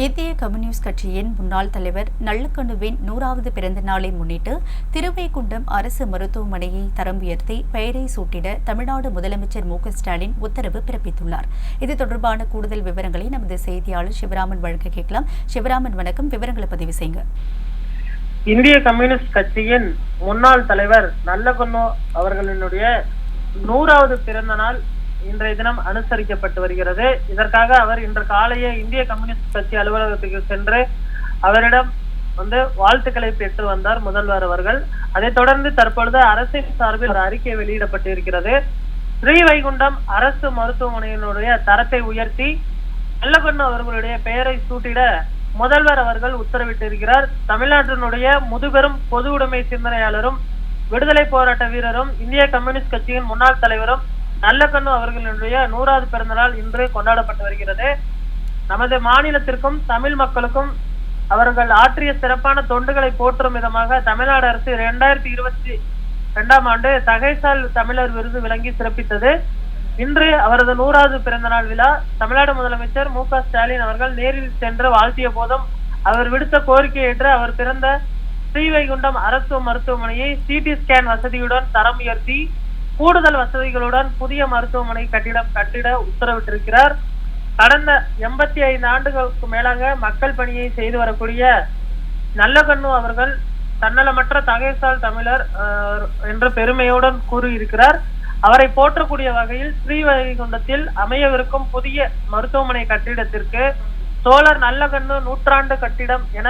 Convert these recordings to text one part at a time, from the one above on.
இந்திய கம்யூனிஸ்ட் கட்சியின் முன்னாள் தலைவர் நல்லக்கண்ணுவின் 100வது பிறந்த நாளை முன்னிட்டு திருவைகுண்டம் அரசு மருத்துவமனையை தரம் உயர்த்தி பெயரை சூட்டிட தமிழ்நாடு முதலமைச்சர் மு.க.ஸ்டாலின் உத்தரவு பிறப்பித்துள்ளார். இது தொடர்பான கூடுதல் விவரங்களை நமது செய்தியாளர் சிவராமன் வழங்க கேட்கலாம். சிவராமன், வணக்கம். விவரங்களை பதிவு செய்யுங்க. இந்திய கம்யூனிஸ்ட் கட்சியின் முன்னாள் தலைவர் நல்லக்கண்ணு அவர்களினுடைய 100வது பிறந்த நாள் இன்றைய தினம் அனுசரிக்கப்பட்டு வருகிறது. இதற்காக அவர் இன்று காலையே இந்திய கம்யூனிஸ்ட் கட்சி அலுவலகத்துக்கு சென்று அவரிடம் வாழ்த்துக்களை பெற்று வந்தார் முதல்வர் அவர்கள். அதைத் தொடர்ந்து தற்பொழுது அரசின் சார்பில் ஒரு அறிக்கை வெளியிடப்பட்டிருக்கிறது. ஸ்ரீவைகுண்டம் அரசு மருத்துவமனையினுடைய தரத்தை உயர்த்தி நல்லக்கண்ணு அவர்களுடைய பெயரை சூட்டிட முதல்வர் அவர்கள் உத்தரவிட்டிருக்கிறார். தமிழ்நாட்டினுடைய முதுபெரும் பொது உடைமை சிந்தனையாளரும் விடுதலை போராட்ட வீரரும் இந்திய கம்யூனிஸ்ட் கட்சியின் முன்னாள் தலைவரும் நல்லக்கண்ணு அவர்களுடைய 100வது பிறந்த நாள் இன்று கொண்டாடப்பட்டு வருகிறது. நமது மாநிலத்திற்கும் தமிழ் மக்களுக்கும் அவர்கள் ஆற்றிய சிறப்பான தொண்டுகளை போற்றும் விதமாக தமிழ்நாடு அரசு 2022ஆம் ஆண்டு தகைசால் தமிழர் விருது வழங்கி சிறப்பித்தது. இன்று அவரது 100வது பிறந்த நாள் விழா தமிழ்நாடு முதலமைச்சர் மு.க.ஸ்டாலின் அவர்கள் நேரில் சென்று வாழ்த்திய போதும் அவர் விடுத்த கோரிக்கை ஏற்று அவர் பிறந்த ஸ்ரீவைகுண்டம் அரசு மருத்துவமனையை சிடி ஸ்கேன் வசதியுடன் தரம் உயர்த்தி கூடுதல் வசதிகளுடன் புதிய மருத்துவமனை கட்டிட உத்தரவிட்டிருக்கிறார். கடந்த 85 ஆண்டுகளுக்கு மேலாக மக்கள் பணியை செய்து வரக்கூடிய நல்லக்கண்ணு அவர்கள் தன்னலமற்ற தகைசால் தமிழர் என்று பெருமையுடன் கூறியிருக்கிறார். அவரை போற்றக்கூடிய வகையில் ஸ்ரீவைகுண்டத்தில் அமையவிருக்கும் புதிய மருத்துவமனை கட்டிடத்திற்கு சோழர் நல்லக்கண்ணு 100ஆண்டு கட்டிடம் என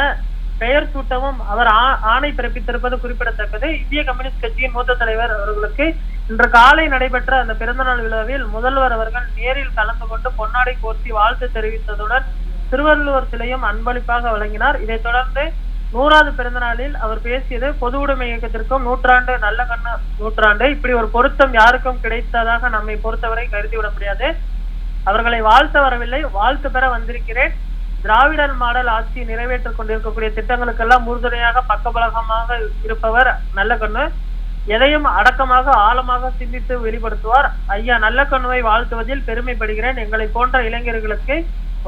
பெயர் சூட்டவும் அவர் ஆணை பிறப்பித்திருப்பது குறிப்பிடத்தக்கது. இந்திய கம்யூனிஸ்ட் கட்சியின் மூத்த தலைவர் அவர்களுக்கு இன்று காலை நடைபெற்ற அந்த பிறந்தநாள் விழாவில் முதல்வர் அவர்கள் நேரில் கலந்து கொண்டு பொன்னாடை போர்த்தி வாழ்த்து தெரிவித்ததுடன் திருவள்ளுவர் சிலையும் அன்பளிப்பாக வழங்கினார். இதைத் தொடர்ந்து 100வது பிறந்த நாளில் அவர் பேசியது பொது உடைமை இயக்கத்திற்கும் 100ஆண்டு நல்லக்கண்ணு 100ஆண்டு இப்படி ஒரு பொருத்தம் யாருக்கும் கிடைத்ததாக நம்மை பொறுத்தவரை கருதிவிட முடியாது. அவர்களை வாழ்த்த வரவில்லை, வாழ்த்து பெற வந்திருக்கிறேன். திராவிடர் மாடல் ஆட்சி நிறைவேற்றிக் கொண்டிருக்கக்கூடிய திட்டங்களுக்கெல்லாம் உறுதுணையாக பக்கபலகமாக இருப்பவர் நல்லக்கண்ணு. எதையும் அடக்கமாக ஆழமாக சிந்தித்து வெளிப்படுத்துவார். ஐயா நல்லக்கண்ணுவை வாழ்த்துவதில் பெருமைப்படுகிறேன். எங்களை போன்ற இளைஞர்களுக்கு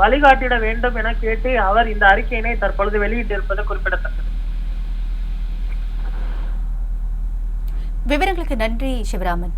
வழிகாட்டிட வேண்டும் என கேட்டு அவர் இந்த அறிக்கையினை தற்பொழுது வெளியிட்டிருப்பது குறிப்பிடத்தக்கது. விவரங்களுக்கு நன்றி சிவராமன்.